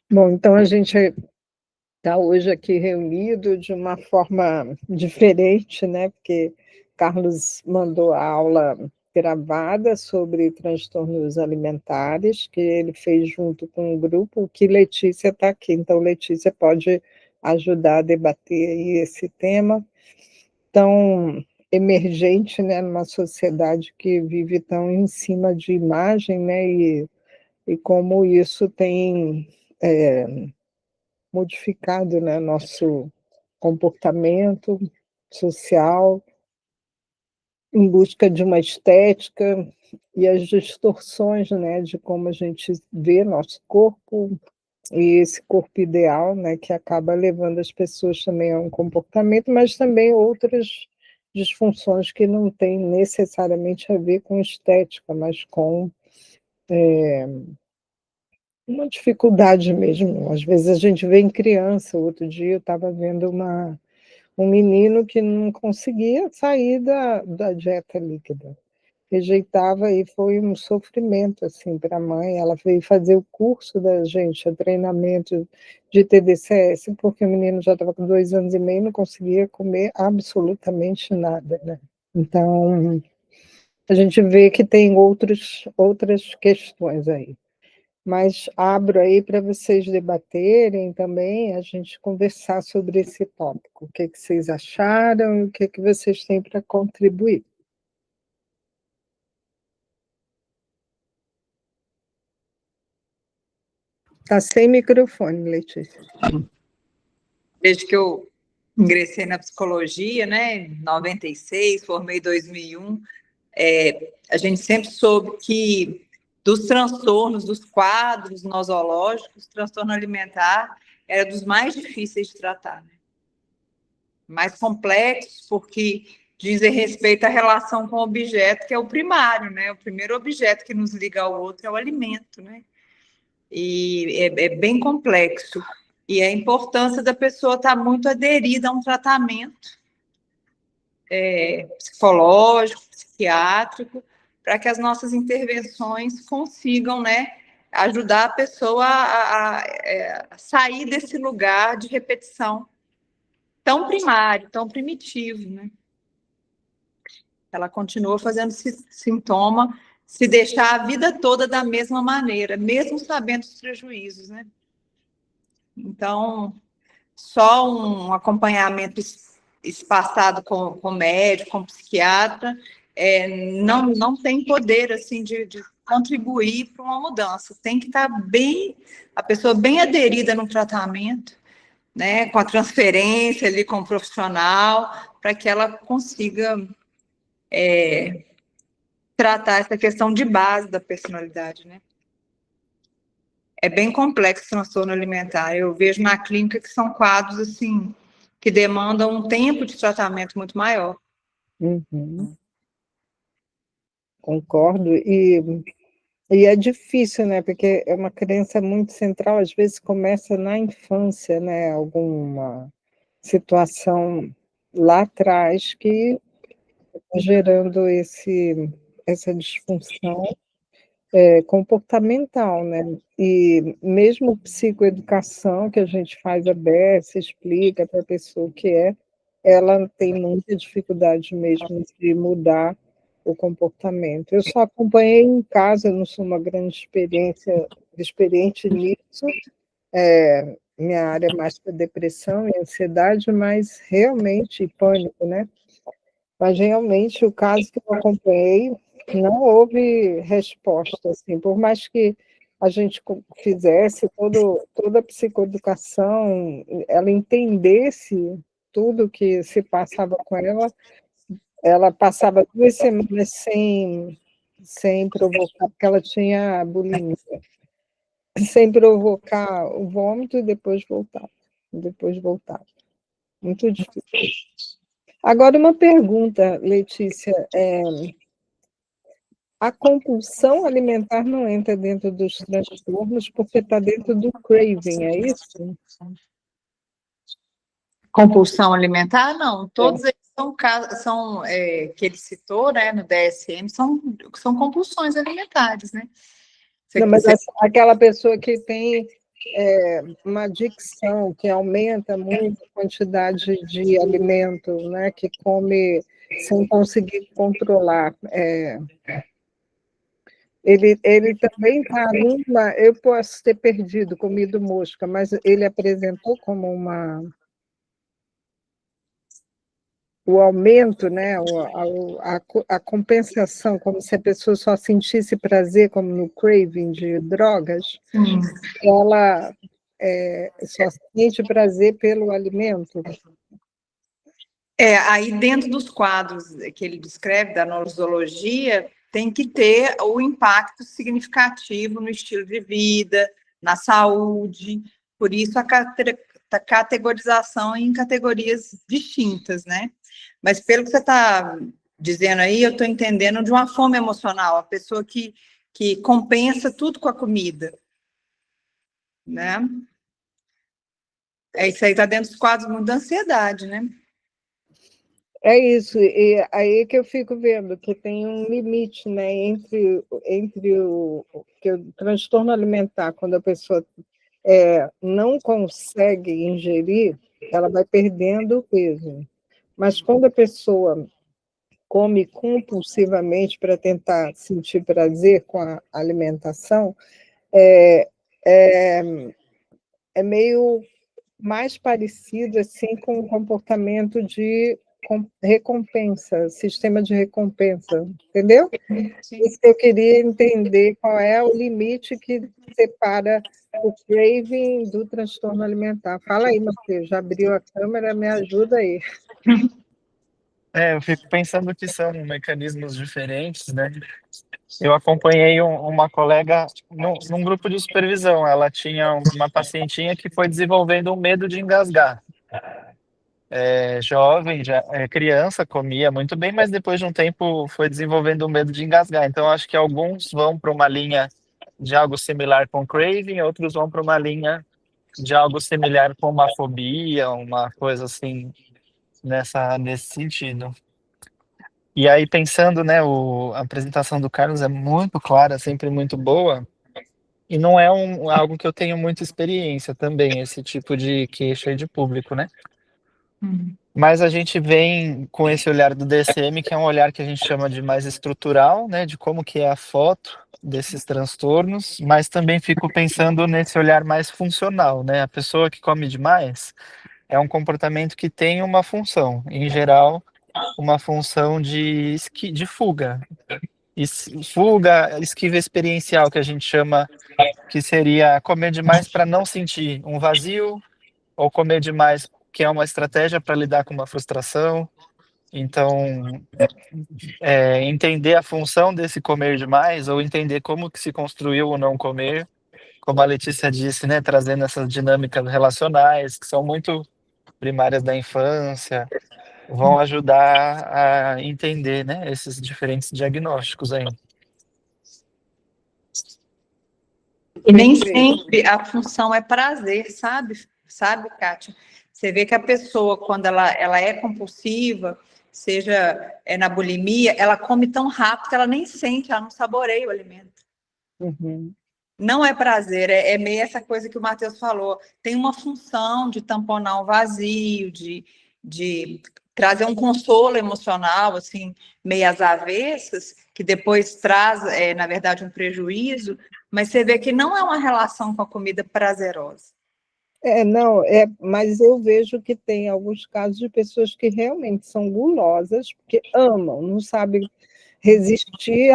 Bom, então a gente está hoje aqui reunido de uma forma diferente, né? Porque Carlos mandou a aula gravada sobre transtornos alimentares, que ele fez junto com o grupo, que Letícia está aqui. Então, Letícia pode ajudar a debater aí esse tema tão emergente, né, numa sociedade que vive tão em cima de imagem, né, e como isso tem modificado, né, nosso comportamento social em busca de uma estética e as distorções, né, de como a gente vê nosso corpo e esse corpo ideal, né, que acaba levando as pessoas também a um comportamento, mas também outras disfunções que não têm necessariamente a ver com estética, mas com uma dificuldade mesmo. Às vezes a gente vê em criança. Outro dia eu estava vendo um menino que não conseguia sair da dieta líquida, rejeitava, e foi um sofrimento assim para a mãe. Ela veio fazer o curso da gente, o treinamento de TDCS, porque o menino já estava com 2 anos e meio e não conseguia comer absolutamente nada, né? Então, a gente vê que tem outras questões aí. Mas abro aí para vocês debaterem também, a gente conversar sobre esse tópico. O que vocês acharam e o que vocês têm para contribuir. Está sem microfone, Letícia. Desde que eu ingressei na psicologia, né, em 96, formei em 2001, a gente sempre soube que dos transtornos, dos quadros nosológicos, o transtorno alimentar era dos mais difíceis de tratar, né? Mais complexos, porque dizem respeito à relação com o objeto, que é o primário, né? O primeiro objeto que nos liga ao outro é o alimento, né? E é bem complexo. E a importância da pessoa estar muito aderida a um tratamento psicológico, psiquiátrico, para que as nossas intervenções consigam, né, ajudar a pessoa a sair desse lugar de repetição tão primário, tão primitivo, né? Ela continua fazendo sintoma, se deixar a vida toda da mesma maneira, mesmo sabendo os prejuízos, né? Então, só um acompanhamento espaçado com médico, com psiquiatra, não tem poder assim de contribuir para uma mudança. Tem que estar a pessoa bem aderida no tratamento, né, com a transferência ali com o profissional, para que ela consiga tratar essa questão de base da personalidade, né? É bem complexo o transtorno alimentar. Eu vejo na clínica que são quadros assim que demandam um tempo de tratamento muito maior. Uhum. Concordo. E é difícil, né? Porque é uma crença muito central, às vezes começa na infância, né? Alguma situação lá atrás que está gerando essa disfunção comportamental, né? E mesmo psicoeducação, que a gente faz a beça, explica para a pessoa o que ela tem muita dificuldade mesmo de mudar o comportamento. Eu só acompanhei em casa, eu não sou uma grande experiente nisso, minha área é mais para depressão e ansiedade, mas realmente, e pânico, né? Mas realmente o caso que eu acompanhei não houve resposta, assim, por mais que a gente fizesse toda a psicoeducação, ela entendesse tudo que se passava com ela passava 2 semanas sem provocar, porque ela tinha bulimia, sem provocar o vômito e depois voltava. Muito difícil. Agora, uma pergunta, Letícia. A compulsão alimentar não entra dentro dos transtornos porque está dentro do craving, é isso? Compulsão alimentar, não. Todos eles são que ele citou, né, no DSM, são compulsões alimentares, né? Não, mas aquela pessoa que tem uma adicção que aumenta muito a quantidade de alimento, né, que come sem conseguir controlar. Ele também está numa. Eu posso ter perdido, comido mosca, mas ele apresentou como o aumento, né, a compensação, como se a pessoa só sentisse prazer, como no craving de drogas, ela só sente prazer pelo alimento. Aí dentro dos quadros que ele descreve da nosologia, tem que ter o impacto significativo no estilo de vida, na saúde, por isso a categorização em categorias distintas, né? Mas pelo que você está dizendo aí, eu estou entendendo de uma fome emocional, a pessoa que compensa tudo com a comida, né? Isso aí está dentro dos quadros muito da ansiedade, né? É isso, e aí que eu fico vendo que tem um limite, né, entre o transtorno alimentar, quando a pessoa não consegue ingerir, ela vai perdendo peso. Mas quando a pessoa come compulsivamente para tentar sentir prazer com a alimentação, é, é, é meio mais parecido assim com o comportamento de recompensa, sistema de recompensa, entendeu? Sim. Isso que eu queria entender, qual é o limite que separa o craving do transtorno alimentar. Fala aí, Matheus, já abriu a câmera, me ajuda aí. Eu fico pensando que são mecanismos diferentes, né? Eu acompanhei uma colega num grupo de supervisão. Ela tinha uma pacientinha que foi desenvolvendo um medo de engasgar. Jovem, já criança, comia muito bem, mas depois de um tempo foi desenvolvendo um medo de engasgar. Então, acho que alguns vão para uma linha de algo similar com craving, outros vão para uma linha de algo similar com uma fobia, uma coisa assim, nesse sentido. E aí, pensando, né, a apresentação do Carlos é muito clara, sempre muito boa, e não é algo que eu tenho muita experiência também, esse tipo de queixa aí de público, né? Mas a gente vem com esse olhar do DSM, que é um olhar que a gente chama de mais estrutural, né, de como que é a foto desses transtornos, mas também fico pensando nesse olhar mais funcional, né? A pessoa que come demais é um comportamento que tem uma função, em geral, uma função de fuga. Fuga, esquiva experiencial, que a gente chama, que seria comer demais para não sentir um vazio, ou comer demais, que é uma estratégia para lidar com uma frustração. Então, entender a função desse comer demais, ou entender como que se construiu o não comer, como a Letícia disse, né, trazendo essas dinâmicas relacionais, que são muito primárias da infância, vão ajudar a entender, né, esses diferentes diagnósticos aí. E nem sempre a função é prazer, sabe, Kátia? Você vê que a pessoa, quando ela é compulsiva, seja na bulimia, ela come tão rápido que ela nem sente, ela não saboreia o alimento. Uhum. Não é prazer, é meio essa coisa que o Matheus falou. Tem uma função de tamponar um vazio, de trazer um consolo emocional, assim, meio às avessas, que depois traz, na verdade, um prejuízo, mas você vê que não é uma relação com a comida prazerosa. Não, mas eu vejo que tem alguns casos de pessoas que realmente são gulosas, porque amam, não sabem resistir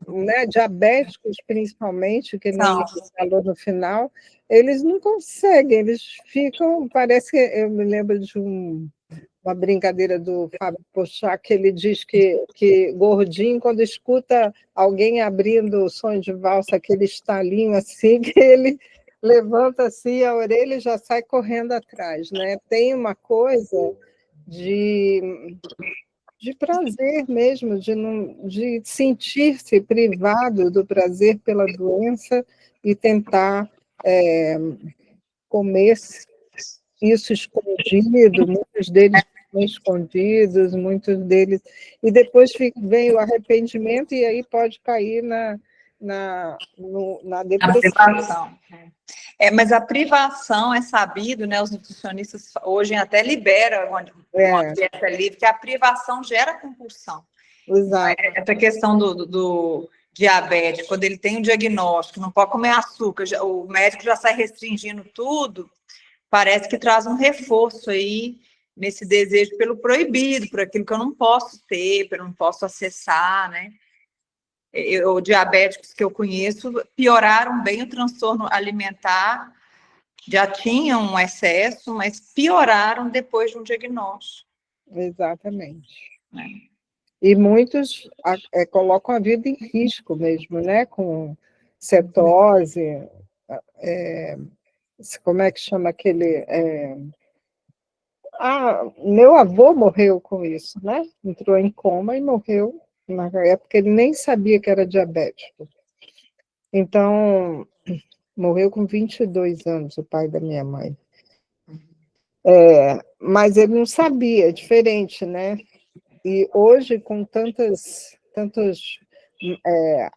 né, diabéticos, principalmente, que nem ele falou no final, eles não conseguem, eles ficam, parece que eu me lembro de uma brincadeira do Fábio Porchat, que ele diz que gordinho, quando escuta alguém abrindo o sonho de valsa, aquele estalinho assim, que ele levanta assim a orelha e já sai correndo atrás, né? Tem uma coisa de prazer mesmo, de sentir-se privado do prazer pela doença e tentar comer isso escondido, muitos deles escondidos, muitos deles... E depois vem o arrependimento e aí pode cair na A depressão. privação. Mas a privação é sabido, né? Os nutricionistas hoje até liberam uma dieta livre, que a privação gera compulsão. Exato. Essa questão do diabético, quando ele tem um diagnóstico, não pode comer açúcar, o médico já sai restringindo tudo, parece que traz um reforço aí nesse desejo pelo proibido, por aquilo que eu não posso ter, que eu não posso acessar, né? Diabéticos que eu conheço pioraram bem o transtorno alimentar, já tinham um excesso, mas pioraram depois de um diagnóstico. Exatamente. E muitos colocam a vida em risco mesmo, né? Com cetose, como é que chama aquele... meu avô morreu com isso, né? Entrou em coma e morreu. Na época ele nem sabia que era diabético. Então, morreu com 22 anos, o pai da minha mãe. Mas ele não sabia, é diferente, né? E hoje, com tantas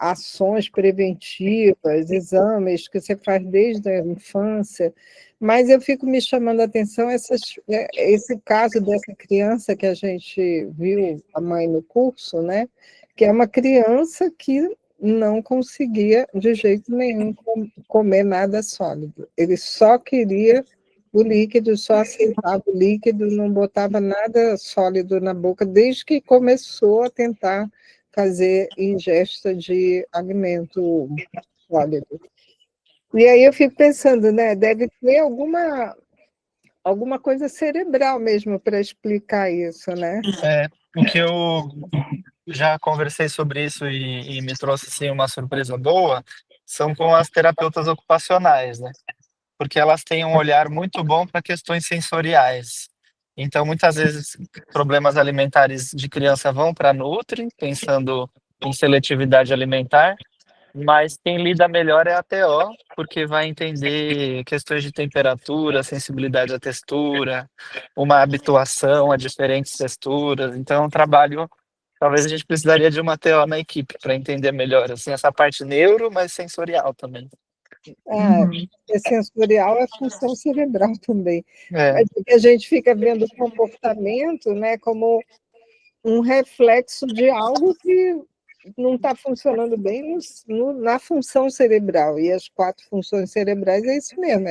ações preventivas, exames que você faz desde a infância, mas eu fico me chamando a atenção esse caso dessa criança que a gente viu, a mãe no curso, né? Que é uma criança que não conseguia de jeito nenhum comer nada sólido. Ele só queria o líquido, só aceitava o líquido, não botava nada sólido na boca, desde que começou a tentar fazer ingesta de alimento sólido. E aí eu fico pensando, né, deve ter alguma coisa cerebral mesmo para explicar isso, né? O que eu já conversei sobre isso e me trouxe assim, uma surpresa boa são com as terapeutas ocupacionais, né? Porque elas têm um olhar muito bom para questões sensoriais. Então, muitas vezes, problemas alimentares de criança vão para a Nutri, pensando em seletividade alimentar, mas quem lida melhor é a TO, porque vai entender questões de temperatura, sensibilidade à textura, uma habituação a diferentes texturas. Então, é um trabalho. Talvez a gente precisaria de uma TO na equipe para entender melhor assim, essa parte neuro, mas sensorial também. Sensorial é função cerebral também. É. Mas a gente fica vendo o comportamento, né, como um reflexo de algo que não está funcionando bem na função cerebral. E as 4 funções cerebrais é isso mesmo,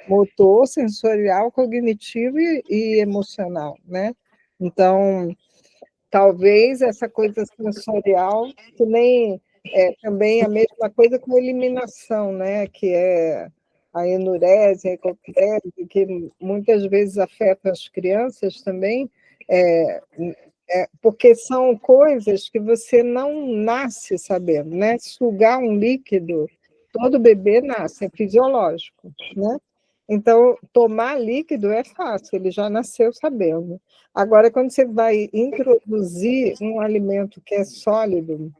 motor, sensorial, cognitivo e emocional, né? Então, talvez essa coisa sensorial, que nem também a mesma coisa com a eliminação, né? Que é a enurese, a hipoclese, que muitas vezes afeta as crianças também, porque são coisas que você não nasce sabendo, né? Sugar um líquido, todo bebê nasce, é fisiológico, né? Então, tomar líquido é fácil, ele já nasceu sabendo. Agora, quando você vai introduzir um alimento que é sólido,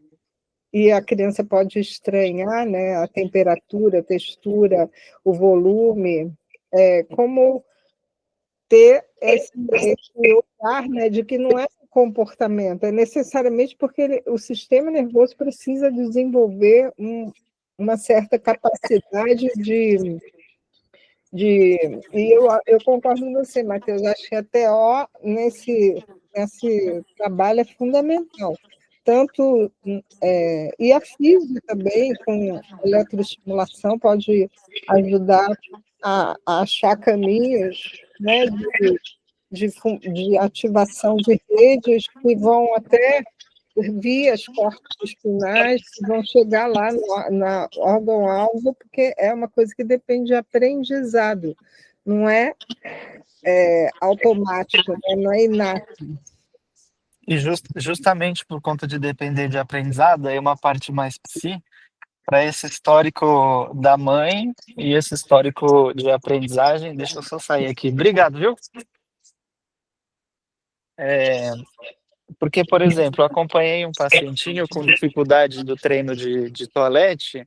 e a criança pode estranhar, né, a temperatura, a textura, o volume, como ter esse olhar, né, de que não é comportamento, é necessariamente porque o sistema nervoso precisa desenvolver uma certa capacidade e eu concordo com você, Matheus, acho que a TO nesse trabalho é fundamental. Tanto, e a física também, com eletroestimulação, pode ajudar a achar caminhos, né, de ativação de redes que vão até vias corticoespinais, que vão chegar lá no órgão-alvo, porque é uma coisa que depende de aprendizado, não é automático, né? Não é inato. E justamente por conta de depender de aprendizado, aí uma parte mais psi, para esse histórico da mãe e esse histórico de aprendizagem, deixa eu só sair aqui. Obrigado, viu? Porque, por exemplo, eu acompanhei um pacientinho com dificuldade do treino de toalete,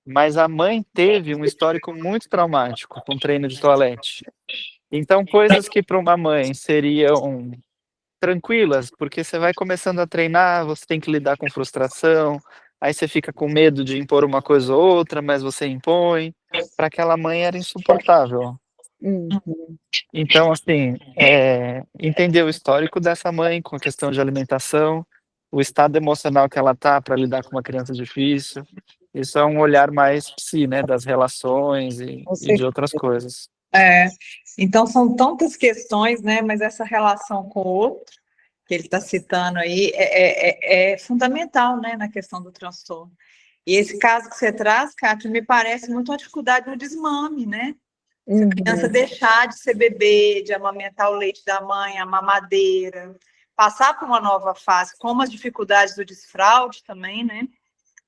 mas a mãe teve um histórico muito traumático com treino de toalete. Então, coisas que para uma mãe seriam tranquilas, porque você vai começando a treinar, você tem que lidar com frustração, aí você fica com medo de impor uma coisa ou outra, mas você impõe. Para aquela mãe era insuportável. Uhum. Então, assim, entender o histórico dessa mãe com a questão de alimentação, o estado emocional que ela tá para lidar com uma criança difícil, isso é um olhar mais psi, né, das relações Com e de certeza. outras coisas. Então são tantas questões, né? Mas essa relação com o outro que ele está citando aí é fundamental, né, na questão do transtorno. E esse caso que você traz, Kátia, me parece muito uma dificuldade no desmame, né? Se a criança deixar de ser bebê, de amamentar o leite da mãe, a mamadeira, passar por uma nova fase, como as dificuldades do desfraude também, né?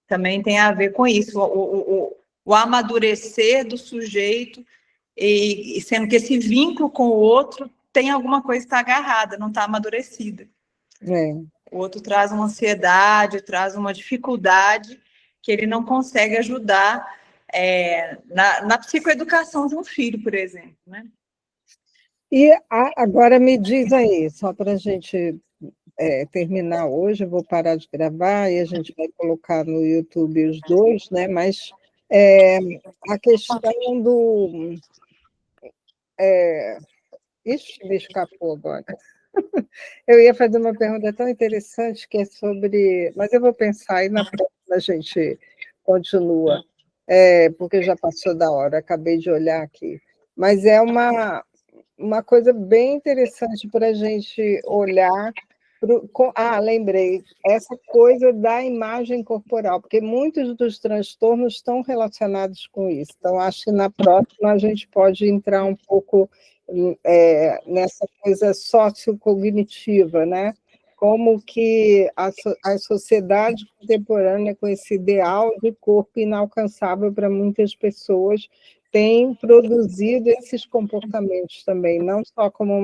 Também tem a ver com isso, o amadurecer do sujeito, e sendo que esse vínculo com o outro tem alguma coisa que está agarrada, não está amadurecida. O outro traz uma ansiedade, traz uma dificuldade que ele não consegue ajudar na psicoeducação de um filho, por exemplo, né? E agora me diz aí, só para a gente terminar hoje, eu vou parar de gravar e a gente vai colocar no YouTube os dois, né? Mas a questão do... Ixi, me escapou agora. Eu ia fazer uma pergunta tão interessante que é sobre... Mas eu vou pensar e na próxima a gente continua, porque já passou da hora, acabei de olhar aqui. Mas é uma coisa bem interessante para a gente olhar. Lembrei, essa coisa da imagem corporal, porque muitos dos transtornos estão relacionados com isso. Então, acho que na próxima a gente pode entrar um pouco nessa coisa sociocognitiva, né? Como que a sociedade contemporânea, com esse ideal de corpo inalcançável para muitas pessoas, tem produzido esses comportamentos também, não só como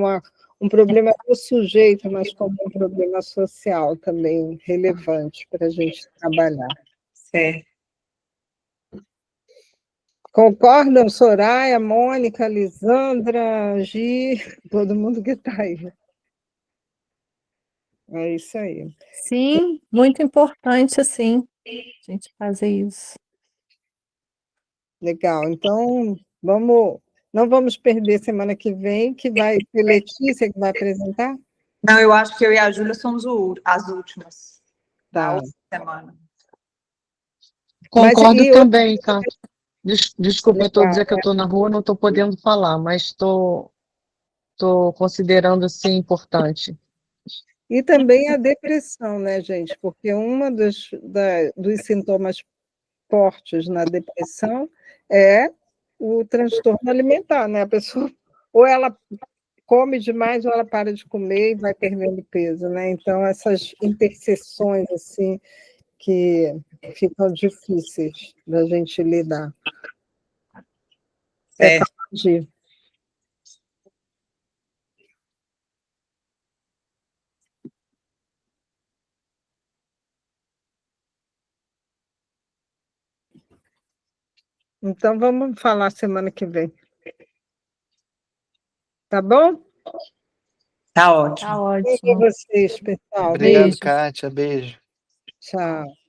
um problema do sujeito, mas como um problema social também relevante para a gente trabalhar. Certo. Concordam, Soraya, Mônica, Lisandra, Gi, todo mundo que está aí. É isso aí. Sim, muito importante, assim, a gente fazer isso. Legal, então não vamos perder semana que vem, que vai ser Letícia que vai apresentar? Não, eu acho que eu e a Júlia somos as últimas, Tá. na outra semana. Concordo também, tá? Desculpa, eu estou dizendo que eu estou na rua, não estou podendo falar, mas estou considerando, assim, importante. E também a depressão, né, gente? Porque dos sintomas fortes na depressão é o transtorno alimentar, né? A pessoa, ou ela come demais, ou ela para de comer e vai perdendo peso, né? Então, essas interseções, assim, que ficam difíceis da gente lidar. Entendi. Então, vamos falar semana que vem. Tá bom? Tá ótimo. Tá ótimo. E vocês, pessoal? Obrigado, Beijos. Kátia. Beijo. Tchau.